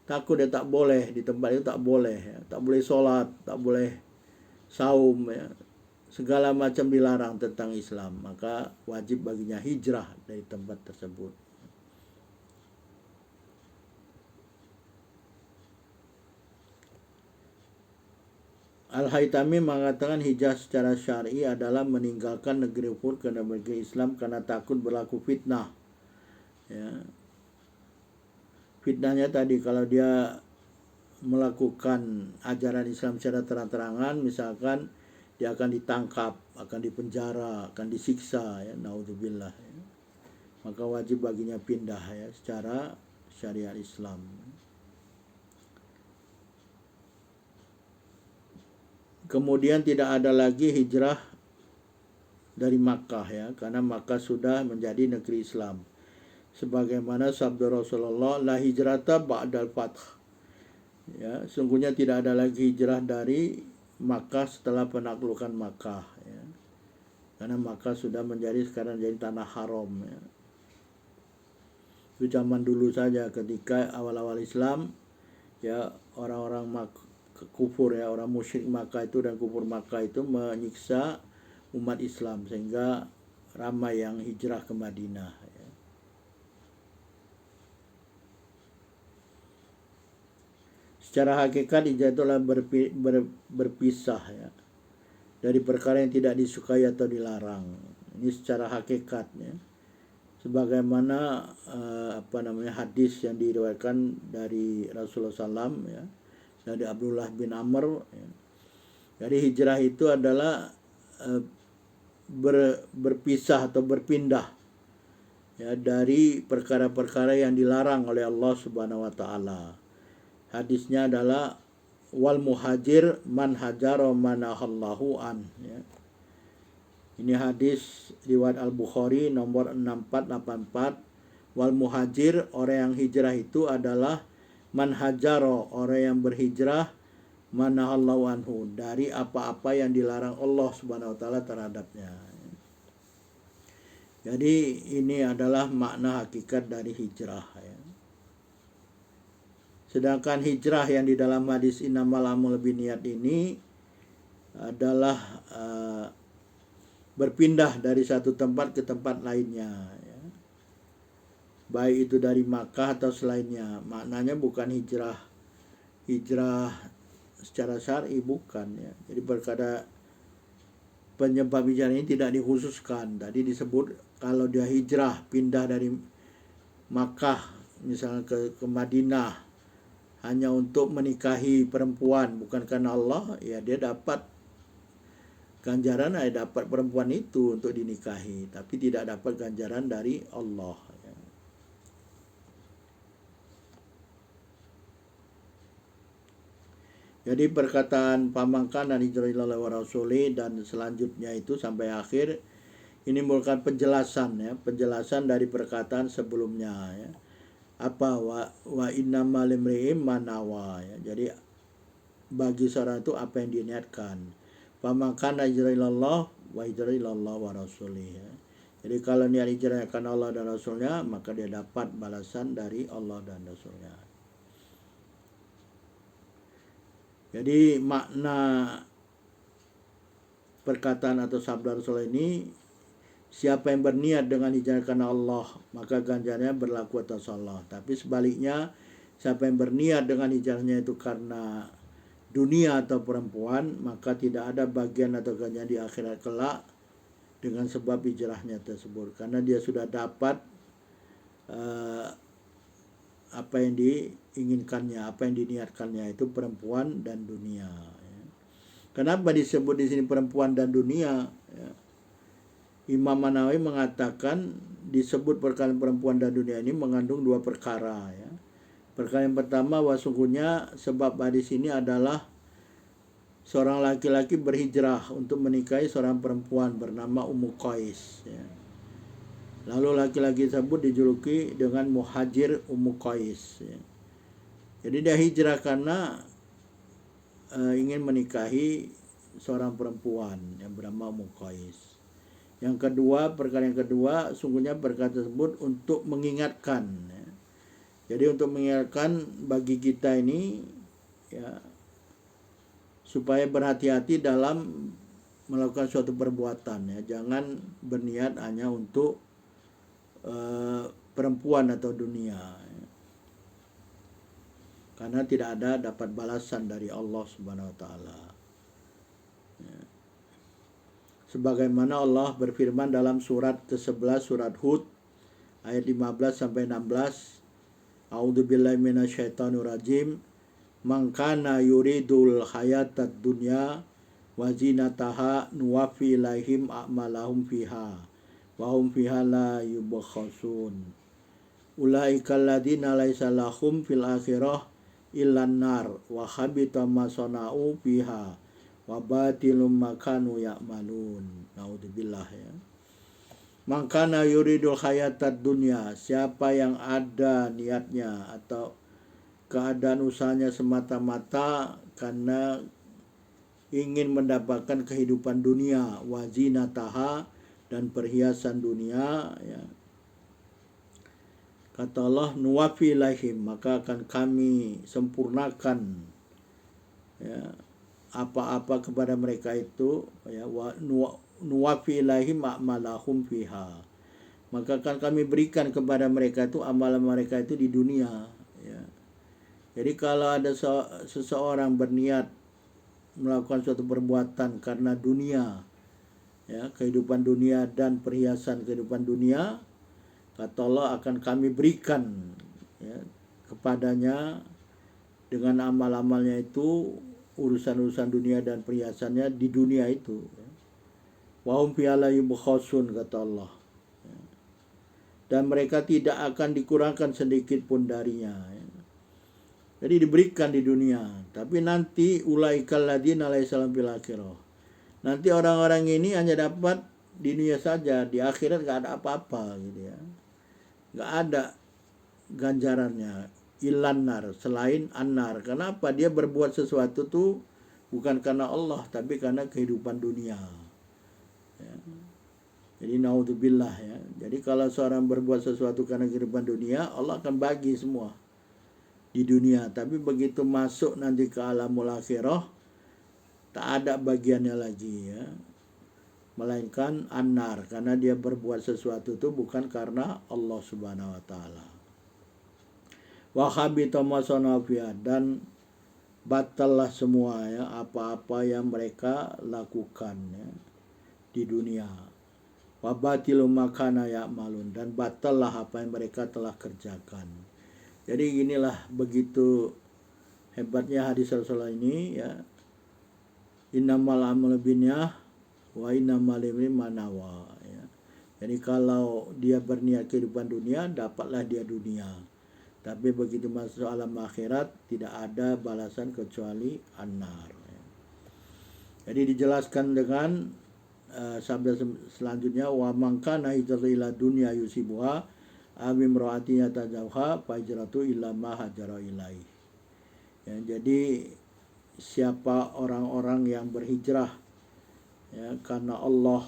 takut dia tak boleh di tempat itu, tak boleh, ya. Tak boleh sholat, tak boleh saum, ya. Segala macam dilarang tentang Islam, maka wajib baginya hijrah dari tempat tersebut. Al-Haytami mengatakan hijrah secara syar'i adalah meninggalkan negeri kufur ke negeri Islam karena takut berlaku fitnah, ya. Fitnahnya tadi kalau dia melakukan ajaran Islam secara terang-terangan, misalkan dia akan ditangkap, akan dipenjara, akan disiksa, ya, naudzubillah, ya. Maka wajib baginya pindah, ya, secara syariat Islam. kemudian tidak ada lagi hijrah dari Makkah ya, karena Makkah sudah menjadi negeri Islam. Sebagaimana sabda Rasulullah, la hijrata ba'dal fath. Ya, sungguhnya tidak ada lagi hijrah dari Makkah setelah penaklukan Makkah ya. Karena Makkah sudah menjadi sekarang jadi tanah haram ya. Itu zaman dulu saja ketika awal-awal Islam ya, orang-orang kufur ya, orang musyrik Makkah itu dan kufur Makkah itu menyiksa umat Islam sehingga ramai yang hijrah ke Madinah ya. Secara hakikat hijrah itulah berpisah ya dari perkara yang tidak disukai atau dilarang. Ini secara hakikatnya. Sebagaimana hadis yang diriwayatkan dari Rasulullah SAW ya, dari Abdullah bin Amr ya. Jadi hijrah itu adalah berpisah atau berpindah ya dari perkara-perkara yang dilarang oleh Allah Subhanahu wa taala. Hadisnya adalah wal muhajir man hajara manahallahu an ya. Ini hadis riwayat Al-Bukhari nomor 6484. Wal muhajir, orang yang hijrah itu adalah man hajara, orang yang berhijrah manahallahu anhu, dari apa-apa yang dilarang Allah Subhanahu wa taala terhadapnya. Jadi ini adalah makna hakikat dari hijrah ya. Sedangkan hijrah yang di dalam hadis innamal a'malu binniyat ini adalah berpindah dari satu tempat ke tempat lainnya ya. Baik itu dari Makkah atau selainnya. Maknanya bukan hijrah secara syar'i, bukan ya. Jadi perkara penyebab hijrah ini tidak dikhususkan. Tadi disebut kalau dia hijrah pindah dari Makkah misalnya ke Madinah hanya untuk menikahi perempuan bukan karena Allah, ya dia dapat ganjaran, dapat perempuan itu untuk dinikahi, tapi tidak dapat ganjaran dari Allah ya. Jadi perkataan pamangkan dan hijrah ilallah wa rasuli dan selanjutnya itu sampai akhir ini merupakan penjelasan ya, penjelasan dari perkataan sebelumnya ya. Apa wa innamal limri'im manawa ya. Jadi bagi seorang itu apa yang diniatkan. Pamangkan hijrah ilallah wa hijrah ilallah wa rasulih ya. Jadi kalau niat hijrah karena Allah dan Rasulnya, maka dia dapat balasan dari Allah dan Rasulnya. Jadi makna perkataan atau sabda Rasul ini, siapa yang berniat dengan hijrah karena Allah, maka ganjarannya berlaku atas Allah. Tapi sebaliknya, siapa yang berniat dengan hijrahnya itu karena dunia atau perempuan, maka tidak ada bagian atau ganjaran di akhirat kelak dengan sebab hijrahnya tersebut. Karena dia sudah dapat apa yang diinginkannya, apa yang diniatkannya, itu perempuan dan dunia. Kenapa disebut di sini perempuan dan dunia? Ya. Imam An-Nawawi mengatakan disebut perkara perempuan dan dunia ini mengandung dua perkara ya. Perkara yang pertama, sungguhnya sebab hadis ini adalah seorang laki-laki berhijrah untuk menikahi seorang perempuan bernama Ummu Qais ya. Lalu laki-laki tersebut dijuluki dengan muhajir Ummu Qais ya. Jadi dia hijrah karena ingin menikahi seorang perempuan yang bernama Ummu Qais. Yang kedua, perkara yang kedua, sungguhnya perkara tersebut untuk mengingatkan ya. Jadi untuk mengingatkan bagi kita ini ya, supaya berhati-hati dalam melakukan suatu perbuatan ya. Jangan berniat hanya untuk perempuan atau dunia ya. Karena tidak ada dapat balasan dari Allah Subhanahu wa taala ya. Sebagaimana Allah berfirman dalam surat ke-11 surat Hud ayat 15 sampai 16, A'udzubillahi minasyaitonir rajim. Man kana yuridul hayatad dunya wa zinataha nuwaffi ilaihim a'malahum fiha wa hum fiha la yubkhasun. Ulaika alladziina laisa lahum fil akhirah illan nar wa habita ma sana'u fiha wa batilum makanu ya'malun. Naudzubillah ya. Mangkana yuridul hayatad dunya, siapa yang ada niatnya atau keadaan usahanya semata-mata karena ingin mendapatkan kehidupan dunia, wazinataha, dan perhiasan dunia ya. Kata Allah, nuwafi ilaihim, maka akan kami sempurnakan ya, apa-apa kepada mereka itu ya, nuwafi ilaihim a'malahum fiha, maka akan kami berikan kepada mereka itu amalan mereka itu di dunia ya. Jadi kalau ada seseorang berniat melakukan suatu perbuatan karena dunia ya, kehidupan dunia dan perhiasan kehidupan dunia, kata Allah akan kami berikan ya, kepadanya dengan amal-amalnya itu urusan-urusan dunia dan perhiasannya di dunia itu ya. Wa hum fi la yubkhasun, kata Allah ya. Dan mereka tidak akan dikurangkan sedikit pun darinya ya. Jadi diberikan di dunia, tapi nanti ulaikal ladzina laisa lahum fil akhirah, nanti orang-orang ini hanya dapat di dunia saja, di akhirat gak ada apa-apa gitu ya, gak ada ganjarannya, ilanar, selain annar. Kenapa? Dia berbuat sesuatu tuh bukan karena Allah, tapi karena kehidupan dunia ya. Jadi naudzubillah ya. Jadi kalau seorang berbuat sesuatu karena kehidupan dunia, Allah akan bagi semua di dunia, tapi begitu masuk nanti ke alamul akhirah tak ada bagiannya lagi ya, melainkan annar, karena dia berbuat sesuatu itu bukan karena Allah Subhanahu wa taala. Wa habita ma sana'u fiha, dan batallah semua ya apa-apa yang mereka lakukan ya, di dunia. Wa batilu makana ya'malun, dan batallah apa yang mereka telah kerjakan. Jadi inilah begitu hebatnya hadis Rasulullah ini ya. Innamal amalu binniyah wa innamal limri'in ma nawa ya. Jadi kalau dia berniat kehidupan dunia, dapatlah dia dunia. Tapi begitu masuk alam akhirat, tidak ada balasan kecuali annar ya. Jadi dijelaskan dengan sabda selanjutnya, wa man kana hijratu ila dunya yusibuha amim ro'atinya tajawha fajratu illa ma hajara ilaih ya. Jadi siapa orang-orang yang berhijrah ya, karena Allah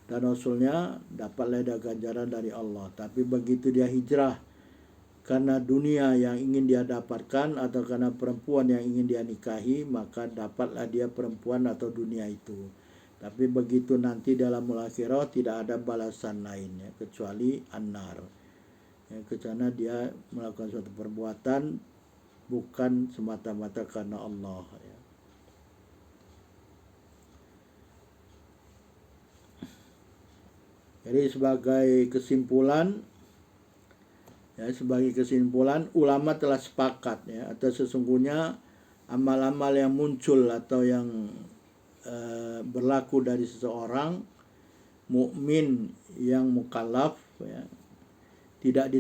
dan Rasulnya, dapatlah dia ganjaran dari Allah. Tapi begitu dia hijrah karena dunia yang ingin dia dapatkan atau karena perempuan yang ingin dia nikahi, maka dapatlah dia perempuan atau dunia itu. Tapi begitu nanti dalam akhirah tidak ada balasan lain ya, kecuali annar ya, karena dia melakukan suatu perbuatan bukan semata-mata karena Allah ya. Jadi sebagai kesimpulan ulama telah sepakat ya, atau sesungguhnya amal-amal yang muncul atau yang berlaku dari seseorang mukmin yang mukallaf ya, tidak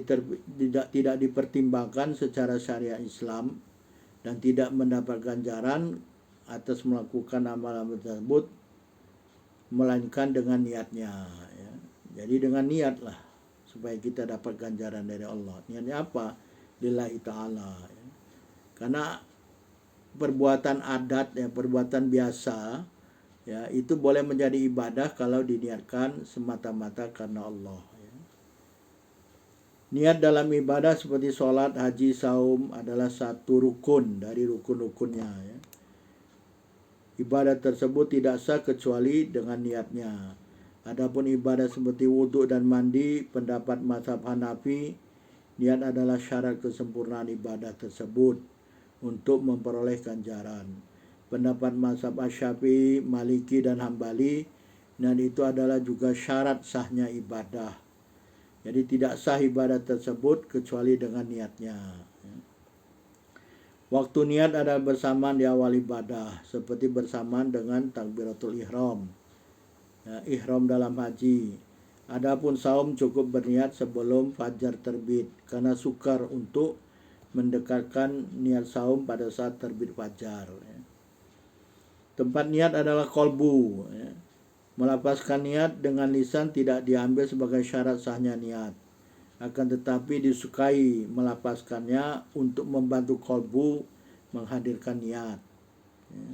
dipertimbangkan secara syariat Islam dan tidak mendapat ganjaran atas melakukan amal-amal tersebut, melainkan dengan niatnya ya. Jadi dengan niatlah supaya kita dapat ganjaran dari Allah. Niatnya apa? Lillahi ta'ala ya. Karena perbuatan adat ya, perbuatan biasa ya, itu boleh menjadi ibadah kalau diniatkan semata-mata karena Allah. Niat dalam ibadah seperti sholat, haji, saum adalah satu rukun dari rukun-rukunnya ya. Ibadah tersebut tidak sah kecuali dengan niatnya. Adapun ibadah seperti wudhu dan mandi, pendapat mazhab Hanafi, niat adalah syarat kesempurnaan ibadah tersebut untuk memperoleh ganjaran. Pendapat mazhab Asy-Syafi'i, Maliki dan Hambali, dan itu adalah juga syarat sahnya ibadah. Jadi tidak sah ibadah tersebut kecuali dengan niatnya. Waktu niat adalah bersamaan di awal ibadah, seperti bersamaan dengan takbiratul ihram ya, ihram dalam haji. Adapun saum cukup berniat sebelum fajar terbit, karena sukar untuk mendekatkan niat saum pada saat terbit fajar ya. Tempat niat adalah kolbu. Ya. Melapaskan niat dengan lisan tidak diambil sebagai syarat sahnya niat. Akan tetapi disukai melapaskannya untuk membantu kolbu menghadirkan niat. Ya.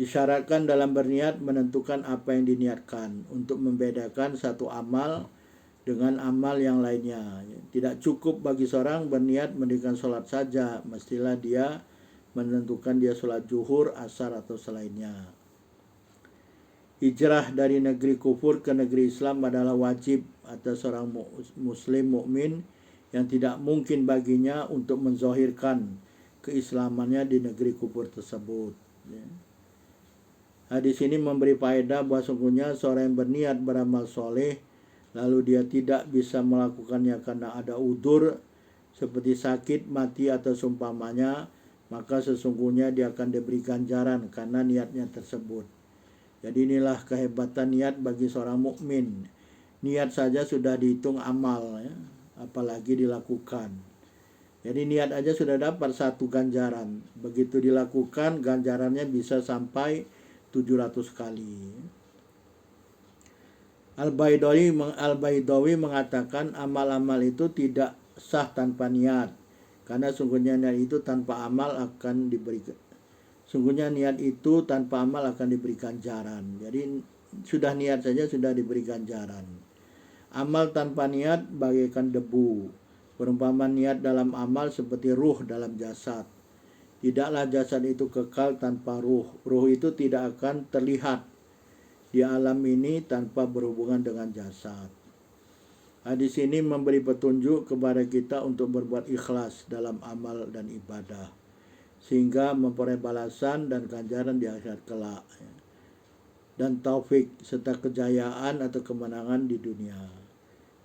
Disyaratkan dalam berniat menentukan apa yang diniatkan untuk membedakan satu amal dengan amal yang lainnya. Tidak cukup bagi seorang berniat mendirikan sholat saja, mestilah dia menentukan dia sholat zuhur, asar atau selainnya. Hijrah dari negeri kufur ke negeri Islam adalah wajib atas seorang muslim mukmin yang tidak mungkin baginya untuk menzohirkan keislamannya di negeri kufur tersebut. Hadis ini memberi faedah bahwa sungguhnya seorang yang berniat beramal soleh lalu dia tidak bisa melakukannya karena ada udzur seperti sakit, mati atau seumpamanya, maka sesungguhnya dia akan diberi ganjaran karena niatnya tersebut. Jadi inilah kehebatan niat bagi seorang mukmin. Niat saja sudah dihitung amal, ya, apalagi dilakukan. Jadi niat aja sudah dapat satu ganjaran. Begitu dilakukan, ganjarannya bisa sampai 700 kali. Al-Baidawi mengatakan amal-amal itu tidak sah tanpa niat. Karena sungguhnya niat itu tanpa amal akan diberikan. Sungguhnya niat itu tanpa amal akan diberi ganjaran. Jadi sudah niat saja sudah diberi ganjaran. Amal tanpa niat bagaikan debu. Perumpamaan niat dalam amal seperti ruh dalam jasad. Tidaklah jasad itu kekal tanpa ruh. Ruh itu tidak akan terlihat di alam ini tanpa berhubungan dengan jasad. Hadis ini memberi petunjuk kepada kita untuk berbuat ikhlas dalam amal dan ibadah, sehingga memperoleh balasan dan ganjaran di akhirat kelak, dan taufik serta kejayaan atau kemenangan di dunia.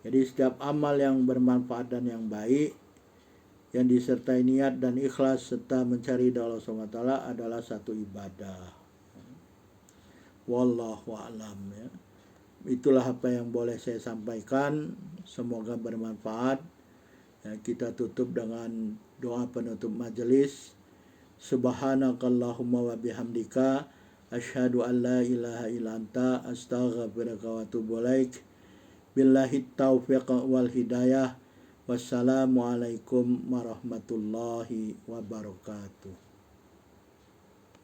Jadi setiap amal yang bermanfaat dan yang baik yang disertai niat dan ikhlas serta mencari ridha Allah SWT adalah satu ibadah. Wallahu a'lam, ya. Itulah apa yang boleh saya sampaikan, semoga bermanfaat. Ya, kita tutup dengan doa penutup majelis. Subhanakallahumma wa bihamdika asyhadu an la ilaha illa anta astaghfiruka wa atubu ilaik. Billahi taufiq wal hidayah. Wassalamualaikum warahmatullahi wabarakatuh.